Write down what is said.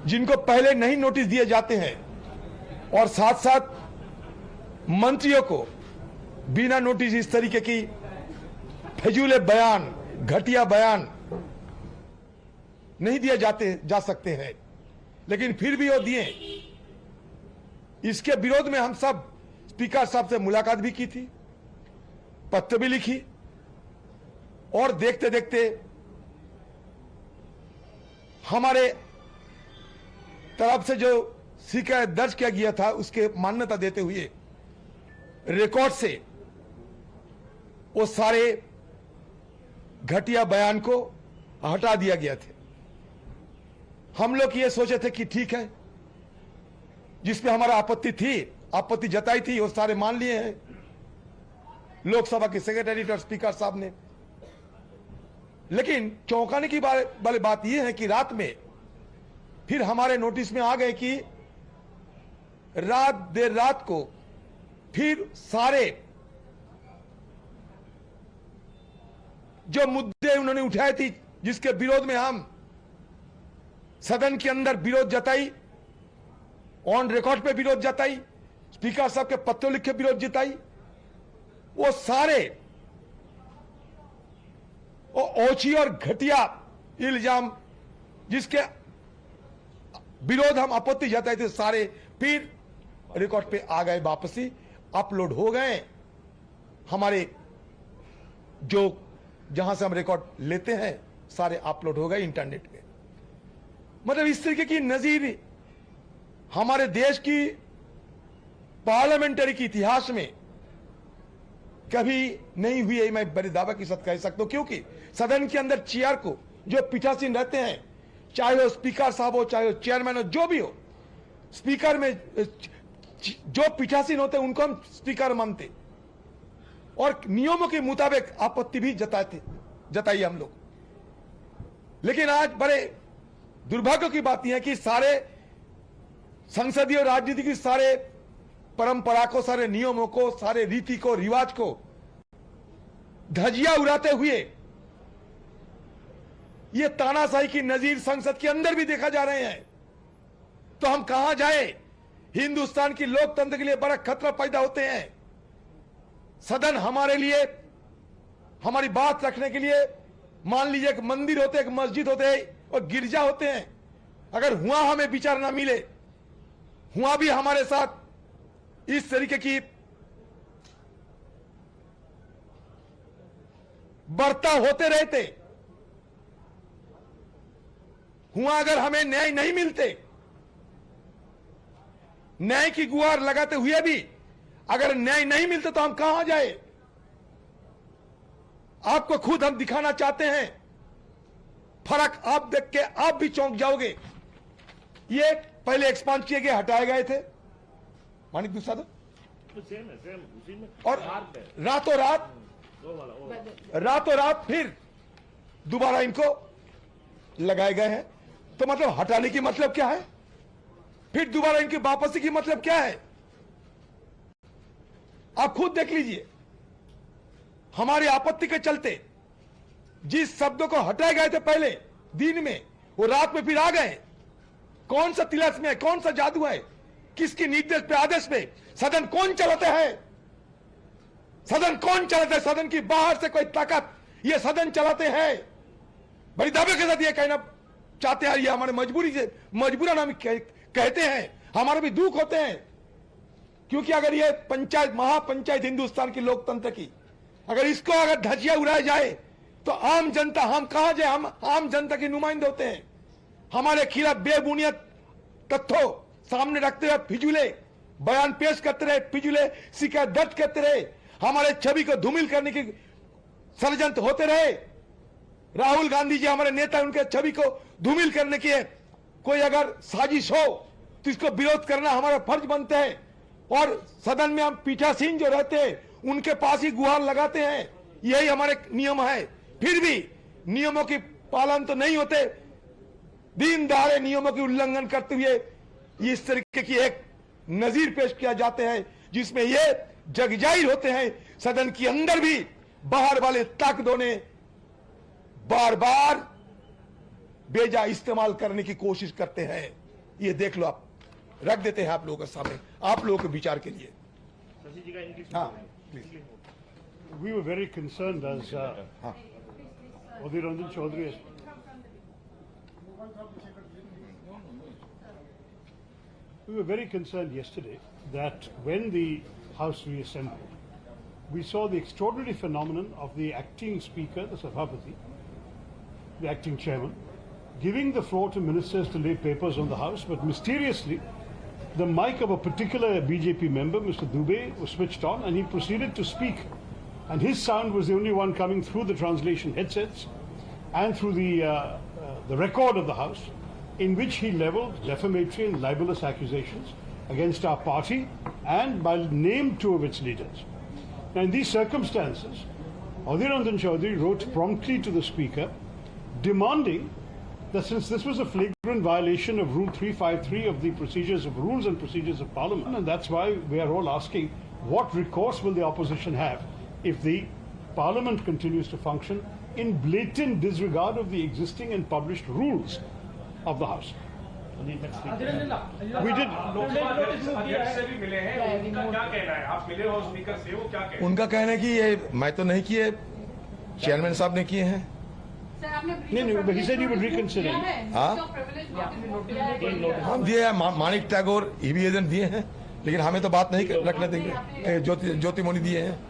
जिनको पहले नहीं नोटिस दिए जाते हैं, और साथ साथ मंत्रियों को बिना नोटिस इस तरीके की फजूल बयान, घटिया बयान नहीं दिए जा सकते हैं, लेकिन फिर भी वो दिए। इसके विरोध में हम सब स्पीकर साहब से मुलाकात भी की थी, पत्र भी लिखी, और देखते देखते हमारे तरफ से जो शिकायत दर्ज किया गया था उसके मान्यता देते हुए रिकॉर्ड से वो सारे घटिया बयान को हटा दिया गया था। हम लोग ये सोचे थे कि ठीक है, जिसपे हमारा आपत्ति जताई थी, वो सारे मान लिए हैं लोकसभा के सेक्रेटरी और स्पीकर साहब ने। लेकिन चौंकाने की वाली बात यह है कि रात में फिर हमारे नोटिस में आ गए कि देर रात को फिर सारे जो मुद्दे उन्होंने उठाए थी, जिसके विरोध में हम सदन के अंदर विरोध जताई, ऑन रिकॉर्ड पे विरोध जताई, स्पीकर साहब के पत्रों लिख के विरोध जताई, वो सारे वो ओछी और घटिया इल्जाम जिसके विरोध हम आपत्ति जताए थे, सारे फिर रिकॉर्ड पे आ गए, वापसी अपलोड हो गए। हमारे जो जहां से हम रिकॉर्ड लेते हैं सारे अपलोड हो गए इंटरनेट पे। मतलब इस तरीके की नजीर हमारे देश की पार्लियामेंट्री के इतिहास में कभी नहीं हुई है, मैं बड़े दावा के साथ कह सकता हूं, क्योंकि सदन के अंदर चेयर को जो पीठासीन रहते हैं, चाहे वो स्पीकर साहब हो, चाहे वो चेयरमैन हो, जो भी हो, स्पीकर में जो पीठासीन होते हैं उनको हम स्पीकर मानते और नियमों के मुताबिक आपत्ति भी जताई हम लोग। लेकिन आज बड़े दुर्भाग्य की बात यह है कि सारे संसदीय और राजनीति की सारे परंपरा को, सारे नियमों को, सारे रीति को, रिवाज को धजिया उड़ाते हुए ये तानाशाही की नजीर संसद के अंदर भी देखा जा रहे हैं। तो हम कहां जाए? हिंदुस्तान की लोकतंत्र के लिए बड़ा खतरा पैदा होते हैं। सदन हमारे लिए, हमारी बात रखने के लिए, मान लीजिए एक मंदिर होते, एक मस्जिद होते और गिरजा होते हैं। अगर हुआ हमें विचार ना मिले, हुआ भी हमारे साथ इस तरीके की बर्ताव होते रहते, हुआ अगर हमें न्याय नहीं मिलते, न्याय की गुहार लगाते हुए भी अगर न्याय नहीं मिलते तो हम कहां जाए? आपको खुद हम दिखाना चाहते हैं फर्क। आप देख के आप भी चौंक जाओगे। ये पहले एक्सपांड किए गए, हटाए गए थे मानिक दूसरा तो उसी में, और रातों रात फिर दोबारा इनको लगाए गए हैं। तो मतलब हटाने की मतलब क्या है? फिर दोबारा इनकी वापसी की मतलब क्या है? आप खुद देख लीजिए। हमारी आपत्ति के चलते जिस शब्दों को हटाए गए थे पहले दिन में, वो रात में फिर आ गए। कौन सा तिलस्म है? कौन सा जादू है? किसके निर्देश पे, आदेश पे सदन कौन चलाता है? सदन कौन चलाता है? सदन की बाहर से कोई ताकत ये सदन चलाते हैं। बड़ी दावे के साथ ये कहना चाहते हैं, ये हमारे मजबूरी से, मजबूरन हम कहते हैं, हमारे भी दुख होते हैं। क्योंकि अगर ये पंचायत, महापंचायत हिंदुस्तान की लोकतंत्र की, अगर इसको अगर धजिया उड़ाया जाए तो आम जनता, हम कहां जाए? हम आम जनता के नुमाइंदे होते हैं। हमारे खिलाफ बेबुनियाद तथ्यों सामने रखते हुए फिजूले बयान पेश करते रहे, फिजूले शिकायत दर्ज करते रहे, हमारे छवि को धूमिल करने की षड्यंत्र होते रहे। राहुल गांधी जी हमारे नेता, उनके छवि को धूमिल करने की कोई अगर साजिश हो तो इसको विरोध करना हमारा फर्ज बनता है। और सदन में हम पीठासीन जो रहते हैं उनके पास ही गुहार लगाते हैं, यही हमारे नियम है। फिर भी नियमों की पालन तो नहीं होते, दिन दहाड़े नियमों की उल्लंघन करते हुए इस तरीके की एक नजीर पेश किया जाते हैं, जिसमें ये जगजाहिर होते हैं सदन के अंदर भी बाहर वाले ताकतों ने बार बार बेजा इस्तेमाल करने की कोशिश करते हैं। ये देख लो, आप रख देते हैं आप लोगों के सामने, आप लोगों के विचार के लिए। हाँ please. We were very concerned as हाँ Adhir Ranjan Chaudhary has We were very concerned yesterday that when the House reassembled, we saw the extraordinary phenomenon of the acting Speaker, the Sabhapati, the acting Chairman, giving the floor to ministers to lay papers on the House, but mysteriously the mic of a particular BJP member, Mr. Dubey, was switched on and he proceeded to speak. And his sound was the only one coming through the translation headsets and through the record of the House, in which he leveled defamatory and libelous accusations against our party and by name two of its leaders. Now, in these circumstances, Adhir Ranjan Chaudhary wrote promptly to the Speaker demanding that since this was a flagrant violation of Rule 353 of the procedures of Rules and Procedures of Parliament, and that's why we are all asking what recourse will the opposition have if the Parliament continues to function in blatant disregard of the existing and published rules of the House. We did. अध्यक्ष से भी मिले हैं, उनका क्या कहना है? आप मिले हो स्पीकर से, वो क्या कहना है? उनका कहना है कि ये मैं तो नहीं किए, चेयरमैन साहब ने किए हैं। No, but he said he would reconsider. हाँ हम दिए हैं, मानिक टैगोर ईवी एजेंट दिए हैं, लेकिन हमें तो बात नहीं रखने देंगे। ज्योतिमणि दिए हैं।